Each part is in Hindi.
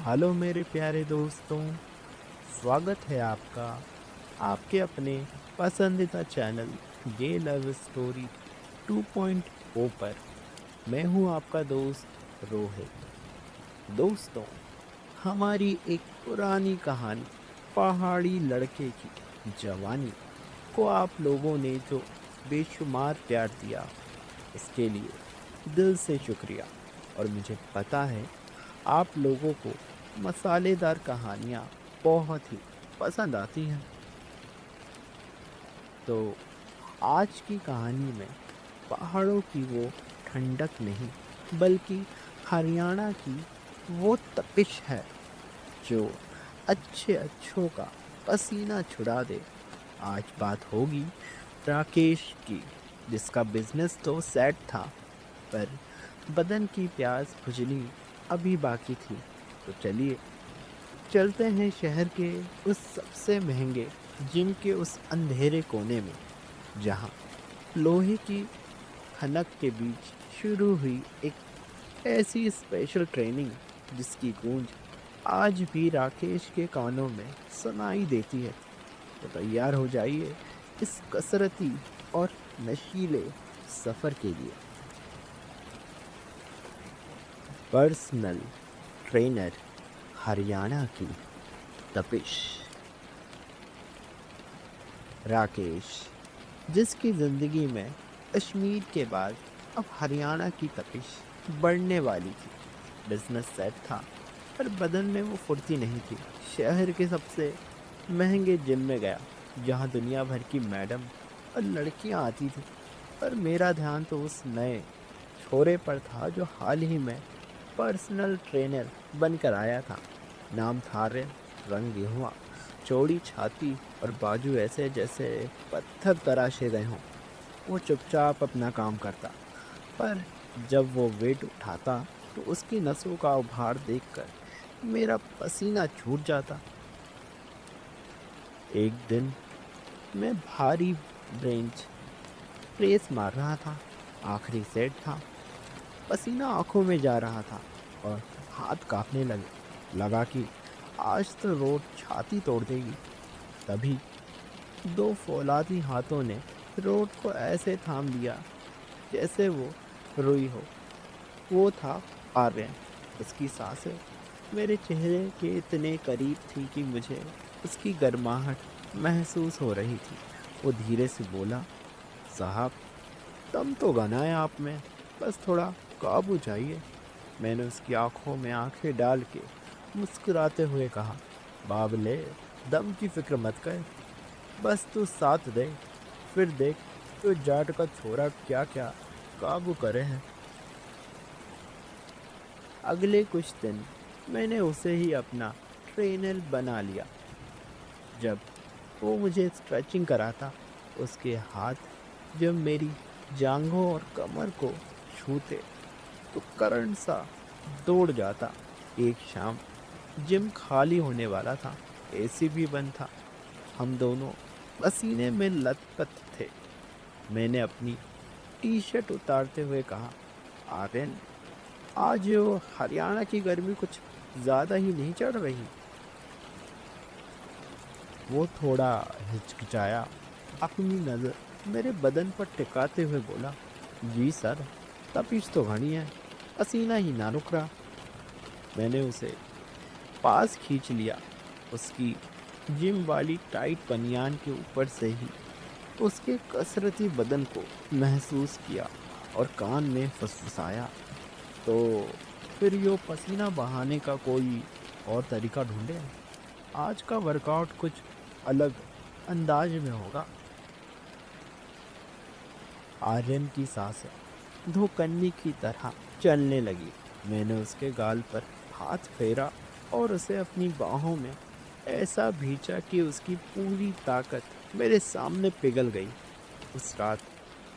हेलो मेरे प्यारे दोस्तों, स्वागत है आपका आपके अपने पसंदीदा चैनल ये लव स्टोरी 2.0 पर। मैं हूं आपका दोस्त रोहित। दोस्तों, हमारी एक पुरानी कहानी पहाड़ी लड़के की जवानी को आप लोगों ने जो बेशुमार प्यार दिया, इसके लिए दिल से शुक्रिया। और मुझे पता है आप लोगों को मसालेदार कहानियाँ बहुत ही पसंद आती हैं। तो आज की कहानी में पहाड़ों की वो ठंडक नहीं, बल्कि हरियाणा की वो तपिश है जो अच्छे अच्छों का पसीना छुड़ा दे। आज बात होगी राकेश की, जिसका बिजनेस तो सेट था, पर बदन की प्यास बुझनी अभी बाकी थी। तो चलिए चलते हैं शहर के उस सबसे महंगे जिम के उस अंधेरे कोने में, जहां लोहे की खनक के बीच शुरू हुई एक ऐसी स्पेशल ट्रेनिंग जिसकी गूंज आज भी राकेश के कानों में सुनाई देती है। तो तैयार हो जाइए इस कसरती और नशीले सफर के लिए। पर्सनल ट्रेनर हरियाणा की तपिश। राकेश, जिसकी जिंदगी में कश्मीर के बाद अब हरियाणा की तपिश बढ़ने वाली थी। बिजनेस सेट था, पर बदन में वो फुर्ती नहीं थी। शहर के सबसे महंगे जिम में गया, जहाँ दुनिया भर की मैडम और लड़कियाँ आती थी, पर मेरा ध्यान तो उस नए छोरे पर था जो हाल ही में पर्सनल ट्रेनर बनकर आया था। नाम था आर्यन। रंग गेहुआ, चौड़ी छाती और बाजू ऐसे जैसे पत्थर तराशे गए हों। वो चुपचाप अपना काम करता, पर जब वो वेट उठाता तो उसकी नसों का उभार देखकर मेरा पसीना छूट जाता। एक दिन मैं भारी बेंच प्रेस मार रहा था। आखिरी सेट था। पसीना आंखों में जा रहा था और हाथ कांपने लगा कि आज तो रोड छाती तोड़ देगी। तभी दो फौलादी हाथों ने रोड को ऐसे थाम लिया जैसे वो रुई हो। वो था आर्यन। उसकी सांसें मेरे चेहरे के इतने करीब थी कि मुझे उसकी गर्माहट महसूस हो रही थी। वो धीरे से बोला, साहब, दम तो गना है आप में, बस थोड़ा काबू चाहिए। मैंने उसकी आंखों में आंखें डाल के मुस्कुराते हुए कहा, बाबले, दम की फिक्र मत कर, बस तू साथ दे, फिर देख तो जाट का छोरा क्या क्या काबू करे हैं। अगले कुछ दिन मैंने उसे ही अपना ट्रेनर बना लिया। जब वो मुझे स्ट्रेचिंग कराता, उसके हाथ जब मेरी जांघों और कमर को छूते तो करंट सा दौड़ जाता। एक शाम जिम खाली होने वाला था, एसी भी बंद था। हम दोनों पसीने में लथपथ थे। मैंने अपनी टी शर्ट उतारते हुए कहा, आर्यन, आज वो हरियाणा की गर्मी कुछ ज़्यादा ही नहीं चढ़ रही? वो थोड़ा हिचकिचाया, अपनी नज़र मेरे बदन पर टिकाते हुए बोला, जी सर, तपिश तो घनी है, पसीना ही ना रुक रहा। मैंने उसे पास खींच लिया। उसकी जिम वाली टाइट बनियान के ऊपर से ही उसके कसरती बदन को महसूस किया और कान में फुसफुसाया, तो फिर यो पसीना बहाने का कोई और तरीका ढूंढे। आज का वर्कआउट कुछ अलग अंदाज में होगा। आर्यन की सांसें धोकन्नी की तरह चलने लगी। मैंने उसके गाल पर हाथ फेरा और उसे अपनी बाहों में ऐसा भींचा कि उसकी पूरी ताकत मेरे सामने पिघल गई। उस रात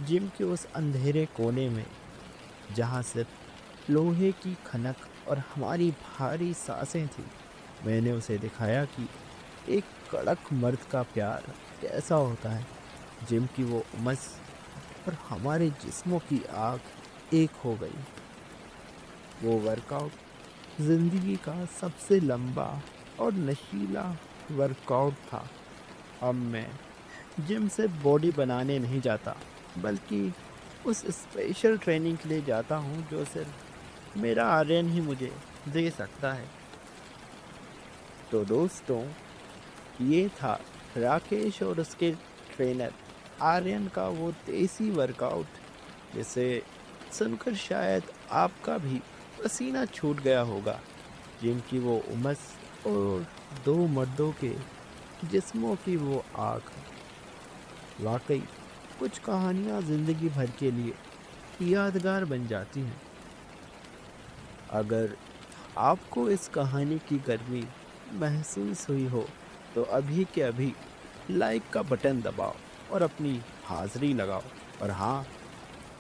जिम के उस अंधेरे कोने में, जहाँ सिर्फ लोहे की खनक और हमारी भारी सांसें थी, मैंने उसे दिखाया कि एक कड़क मर्द का प्यार कैसा होता है। जिम की वो उमस और हमारे जिस्मों की आग एक हो गई। वो वर्कआउट ज़िंदगी का सबसे लंबा और नशीला वर्कआउट था। अब मैं जिम से बॉडी बनाने नहीं जाता, बल्कि उस स्पेशल ट्रेनिंग के लिए जाता हूँ जो सिर्फ मेरा आर्यन ही मुझे दे सकता है। तो दोस्तों, ये था राकेश और उसके ट्रेनर आर्यन का वो देसी वर्कआउट, जिसे सुनकर शायद आपका भी पसीना छूट गया होगा। जिनकी वो उमस और दो मर्दों के जिस्मों की वो आग। वाकई कुछ कहानियाँ जिंदगी भर के लिए यादगार बन जाती हैं। अगर आपको इस कहानी की गर्मी महसूस हुई हो तो अभी के अभी लाइक का बटन दबाओ और अपनी हाज़िरी लगाओ। और हाँ,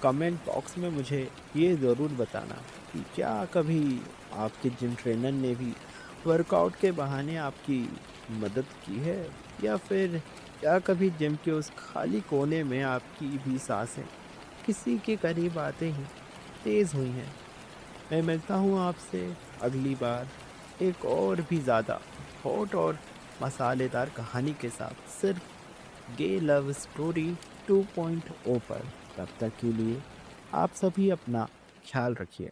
कमेंट बॉक्स में मुझे ये ज़रूर बताना कि क्या कभी आपके जिम ट्रेनर ने भी वर्कआउट के बहाने आपकी मदद की है, या फिर क्या कभी जिम के उस खाली कोने में आपकी भी सांसें किसी के करीब आते ही तेज़ हुई हैं। मैं मिलता हूँ आपसे अगली बार एक और भी ज़्यादा हॉट और मसालेदार कहानी के साथ, सिर्फ गे लव स्टोरी 2.0 पर। तब तक के लिए आप सभी अपना ख्याल रखिए।